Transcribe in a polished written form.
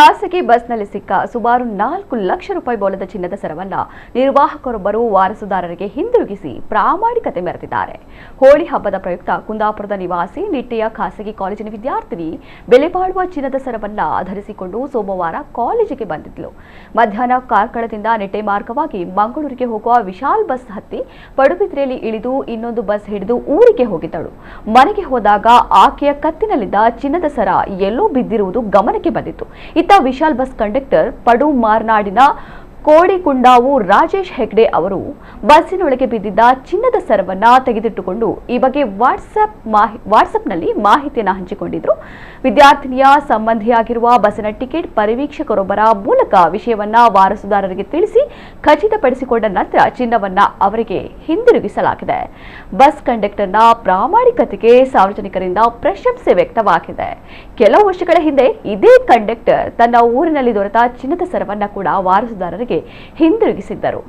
ಖಾಸಗಿ ಬಸ್ನಲ್ಲಿ ಸಿಕ್ಕ ಸುಮಾರು 4 ಲಕ್ಷ ರೂಪಾಯಿ ಮೌಲ್ಯದ ಚಿನ್ನದ ಸರವನ್ನ ನಿರ್ವಾಹಕರೊಬ್ಬರು ವಾರಸುದಾರರಿಗೆ ಹಿಂದಿರುಗಿಸಿ ಪ್ರಾಮಾಣಿಕತೆ ಮೆರೆದಿದ್ದಾರೆ. ಹೋಳಿ ಹಬ್ಬದ ಪ್ರಯುಕ್ತ ಕುಂದಾಪುರದ ನಿವಾಸಿ ನಿಟ್ಟೆಯ ಖಾಸಗಿ ಕಾಲೇಜಿನ ವಿದ್ಯಾರ್ಥಿನಿ ಬೆಲೆ ಬಾಳುವ ಚಿನ್ನದ ಸರವನ್ನ ಧರಿಸಿಕೊಂಡು ಸೋಮವಾರ ಕಾಲೇಜಿಗೆ ಬಂದಿದ್ಲು. ಮಧ್ಯಾಹ್ನ ಕಾರ್ಕಳದಿಂದ ನಿಟ್ಟೆ ಮಾರ್ಗವಾಗಿ ಮಂಗಳೂರಿಗೆ ಹೋಗುವ ವಿಶಾಲ್ ಬಸ್ ಹತ್ತಿ ಪಡುಬಿದ್ರೆಯಲ್ಲಿ ಇಳಿದು ಇನ್ನೊಂದು ಬಸ್ ಹಿಡಿದು ಊರಿಗೆ ಹೋಗಿದ್ದಳು. ಮನೆಗೆ ಹೋದಾಗ ಆಕೆಯ ಕತ್ತಿನಲ್ಲಿದ್ದ ಚಿನ್ನದ ಸರ ಎಲ್ಲೋ ಬಿದ್ದಿರುವುದು ಗಮನಕ್ಕೆ ಬಂದಿತ್ತು. ಇತ್ತ ವಿಶಾಲ್ ಬಸ್ ಕಂಡಕ್ಟರ್ ಪಡು ಮಾರ್ನಾಡಿನ ಕೋಡಿಕುಂಡಾವು ರಾಜೇಶ್ ಹೆಗ್ಡೆ ಅವರು ಬಸ್ಸಿನೊಳಗೆ ಬಿದ್ದಿದ್ದ ಚಿನ್ನದ ಸರವನ್ನ ತೆಗೆದಿಟ್ಟುಕೊಂಡು ಈ ಬಗ್ಗೆ ವಾಟ್ಸ್ಆಪ್ನಲ್ಲಿ ಮಾಹಿತಿಯನ್ನು ಹಂಚಿಕೊಂಡಿದ್ರು. ವಿದ್ಯಾರ್ಥಿನಿಯ ಸಂಬಂಧಿಯಾಗಿರುವ ಬಸ್ಸಿನ ಟಿಕೆಟ್ ಪರಿವೀಕ್ಷಕರೊಬ್ಬರ ಮೂಲಕ ವಿಷಯವನ್ನ ವಾರಸುದಾರರಿಗೆ ತಿಳಿಸಿ ಖಚಿತಪಡಿಸಿಕೊಂಡ ನಂತರ ಚಿನ್ನವನ್ನ ಅವರಿಗೆ ಹಿಂದಿರುಗಿಸಲಾಗಿದೆ. ಬಸ್ ಕಂಡಕ್ಟರ್ನ ಪ್ರಾಮಾಣಿಕತೆಗೆ ಸಾರ್ವಜನಿಕರಿಂದ ಪ್ರಶಂಸೆ ವ್ಯಕ್ತವಾಗಿದೆ. ಕೆಲವು ವರ್ಷಗಳ ಹಿಂದೆ ಇದೇ ಕಂಡಕ್ಟರ್ ತನ್ನ ಊರಿನಲ್ಲಿ ದೊರೆತ ಚಿನ್ನದ ಸರವನ್ನ ಕೂಡ ವಾರಸುದಾರರಿಗೆ ಹಿಂದಿರುಗಿಸಿದ್ದರು.